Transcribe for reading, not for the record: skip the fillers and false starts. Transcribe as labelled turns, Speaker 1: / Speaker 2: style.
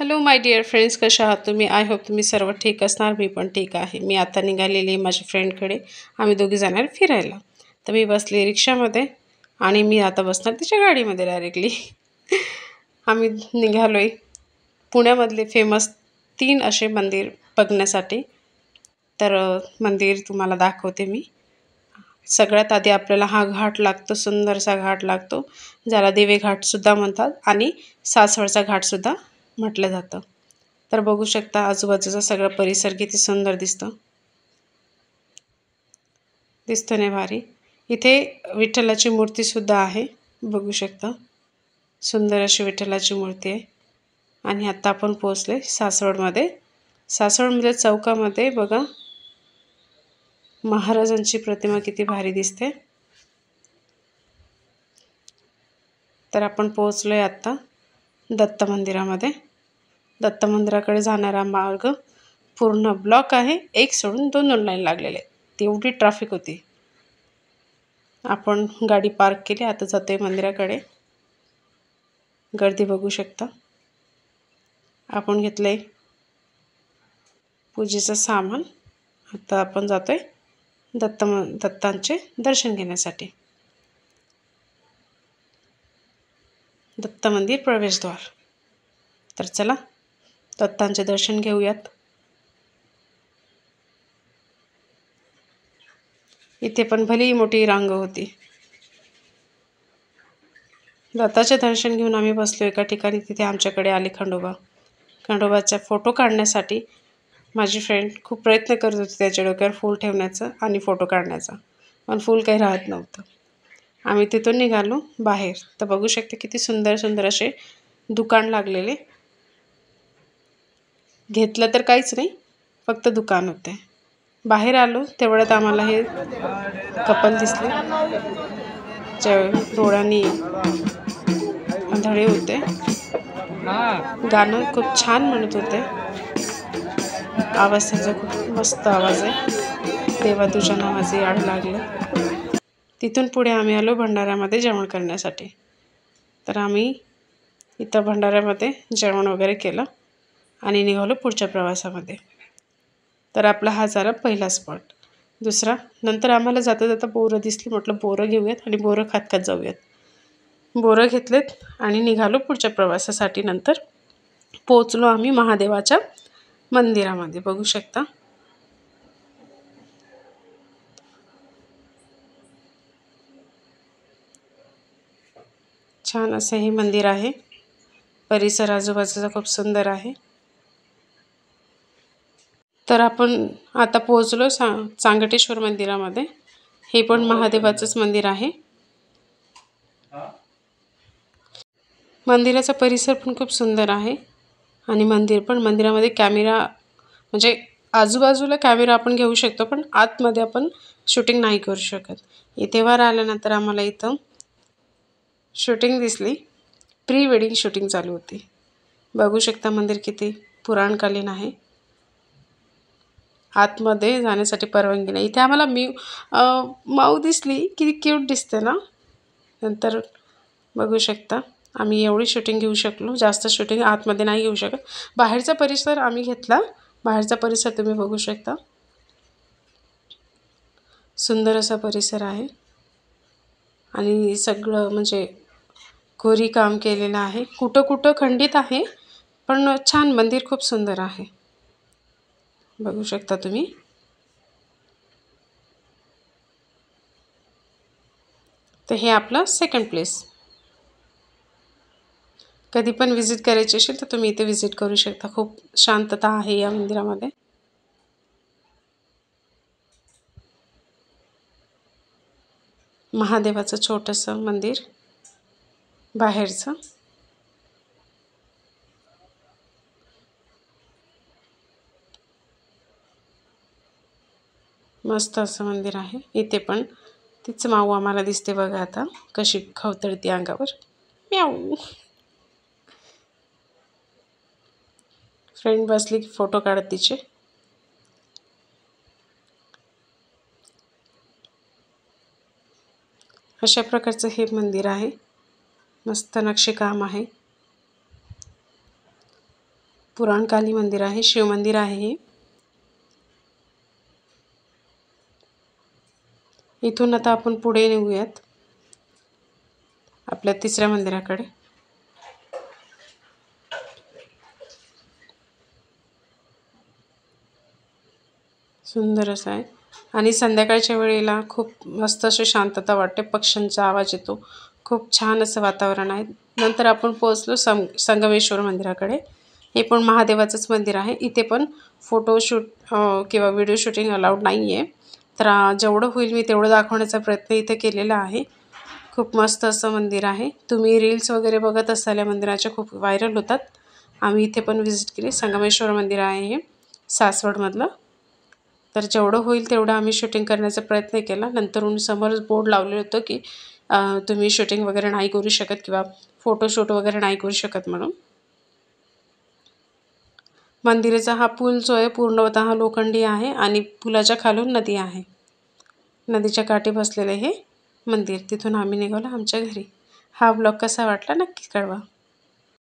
Speaker 1: Hello my dear friends, कशा आहात तुम्ही? आय होप तुम्ही सर्व ठीक असणार. मी पण ठीक आहे. मी आता निघालेली आहे माझ्या फ्रेंडकडे. आम्ही दोघी जाणार फिरायला. तर मी बसली रिक्षामध्ये आणि मी आता बसणार तिच्या गाडीमध्ये डायरेक्टली. आम्ही निघालो आहे पुण्यामधले फेमस 3 असे मंदिर बघण्यासाठी. तर मंदिर तुम्हाला दाखवते मी. सगळ्यात आधी आपल्याला हा घाट लागतो, सुंदरसा घाट लागतो, ज्याला दिवे घाटसुद्धा म्हणतात आणि सासवडचा घाटसुद्धा म्हटलं जातं. तर बघू शकता आजूबाजूचा सगळा परिसर किती सुंदर दिसतो नाही भारी. इथे विठ्ठलाची मूर्तीसुद्धा आहे, बघू शकता. सुंदर अशी विठ्ठलाची मूर्ती आहे. आणि आता आपण पोहोचले सासवडमध्ये. सासवडमध्ये चौकामध्ये बघा महाराजांची प्रतिमा किती भारी दिसते. तर आपण पोहोचलोय आता दत्त मंदिरामध्ये. दत्त मंदिराकडे जाणारा मार्ग पूर्ण ब्लॉक आहे. एक सोडून 2 लाईन लागलेले आहेत. तेवढी ट्रॅफिक होती. आपण गाडी पार्क केली. आता जातोय मंदिराकडे. गर्दी बघू शकता. आपण घेतलंय पूजेचं सामान. आता आपण जातोय दत्तांचे दर्शन घेण्यासाठी. दत्त मंदिर प्रवेशद्वार. तर चला दत्तांचे दर्शन घेऊयात. इथे पण भली मोठी रांग होती. दत्ताचे दर्शन घेऊन आम्ही बसलो एका ठिकाणी. तिथे आमच्याकडे आले खंडोबा. खंडोबाचा फोटो काढण्यासाठी माझी फ्रेंड खूप प्रयत्न करत होती त्याच्या डोक्यावर फूल ठेवण्याचं आणि फोटो काढण्याचा, पण फूल काही राहत नव्हतं. आम्ही तिथून निघालो बाहेर. तर बघू शकते किती सुंदर सुंदर असे दुकान लागलेले. घेतलं तर काहीच नाही, फक्त दुकान होते. बाहेर आलो तेवढ्यात आम्हाला हे कपल दिसले, जे डोळ्यांनी आंधळे होते. गाणं खूप छान म्हणत होते. आवाज त्यांचा खूप मस्त आवाज आहे. देवा तुझ्या नावाचे आड लागलं. तिथून पुढे आम्ही आलो भंडाऱ्यामध्ये जेवण करण्यासाठी. तर आम्ही इथं भंडाऱ्यामध्ये जेवण वगैरे केलं आणि निघालो पुढच्या प्रवासामध्ये. तर आपला हा झाला पहिला स्पॉट. दुसरा नंतर आम्हाला जाता जाता बोरं दिसली. म्हटलं बोरं घेऊयात आणि बोरं खात खात जाऊयात. बोरं घेतलेत आणि निघालो पुढच्या प्रवासासाठी. नंतर पोचलो आम्ही महादेवाच्या मंदिरामध्ये. बघू शकता छान असं हे मंदिर आहे. परिसर आजूबाजूचा खूप सुंदर आहे. तर आपण आता पोहोचलो चांगटेश्वर मंदिरामध्ये. हे पण महादेवाचंच मंदिर आहे. मंदिराचा परिसर पण खूप सुंदर आहे आणि मंदिरामध्ये कॅमेरा म्हणजे आजूबाजूला कॅमेरा आपण घेऊ शकतो, पण आतमध्ये आपण शूटिंग नाही करू शकत. इथे वर आल्यानंतर आम्हाला इथं शूटिंग दिसली. प्री वेडिंग शूटिंग चालू होती. बघू शकता मंदिर किती पुराणकालीन आहे. आतमध्ये जाण्यासाठी परवानगी नाही. इथे आम्हाला माऊ दिसली, किती क्यूट दिसते ना. नंतर बघू शकता आम्ही एवढी शूटिंग घेऊ शकलो. जास्त शूटिंग आतमध्ये नाही घेऊ शकत. बाहेरचा परिसर आम्ही घेतला. बाहेरचा परिसर तुम्ही बघू शकता. सुंदर असा परिसर आहे आणि सगळं म्हणजे कोरी काम केलेलं आहे. कुठं कुठं खंडित आहे, पण छान मंदिर खूप सुंदर आहे. बघू शकता तुम्ही. तर हे आपलं सेकंड प्लेस. कधी पण विजिट करायची असेल तर तुम्ही इथे विजिट करू शकता. खूप शांतता आहे या मंदिरामध्ये. महादेवाचं छोटंसं मंदिर बाहेरचं. मस्त असं मंदिर आहे. इथे पण तीच माऊ आम्हाला दिसते बघा आता कशी खवतळती अंगावर. म्याऊ. फ्रेंड बसली की फोटो काढत तिचे. अशा प्रकारचं हे मंदिर आहे. मस्त नक्षीकाम आहे. पुराणकाली मंदिर आहे, शिव मंदिर आहे हे. इथून आता आपण पुढे निघूयात आपल्या तिसऱ्या मंदिराकडे. सुंदर असं आहे आणि संध्याकाळच्या वेळेला खूप मस्त अशी शांतता वाटते. पक्ष्यांचा आवाज येतो. खूप छान असं वातावरण आहे. नंतर आपण पोहोचलो संगमेश्वर मंदिराकडे. हे पण महादेवाचंच मंदिर आहे. इथे पण फोटोशूट किंवा व्हिडिओ शूटिंग अलाउड नाही आहे. तर जेवढं होईल मी तेवढं दाखवण्याचा प्रयत्न इथे केलेला आहे. खूप मस्त असं मंदिर आहे. तुम्ही रील्स वगैरे बघत असाल या मंदिराच्या, खूप व्हायरल होतात. आम्ही इथे पण व्हिजिट केली. संगमेश्वर मंदिर आहे हे सासवडमधलं. तर जेवढं होईल तेवढं आम्ही शूटिंग करण्याचा प्रयत्न केला. नंतरून समोरच बोर्ड लावलेलं होतं की तुम्ही शूटिंग वगैरे नाही करू शकत किंवा फोटोशूट वगैरे नाही करू शकत म्हणून. मंदिराचा हा पूल जो आहे पूर्णतः लोखंडी आहे आणि पुलाच्या खालून नदी आहे. नदीच्या काठी बसलेले हे मंदिर. तिथून आम्ही निघालो आमच्या घरी. हा ब्लॉग कसा वाटला नक्की कळवा.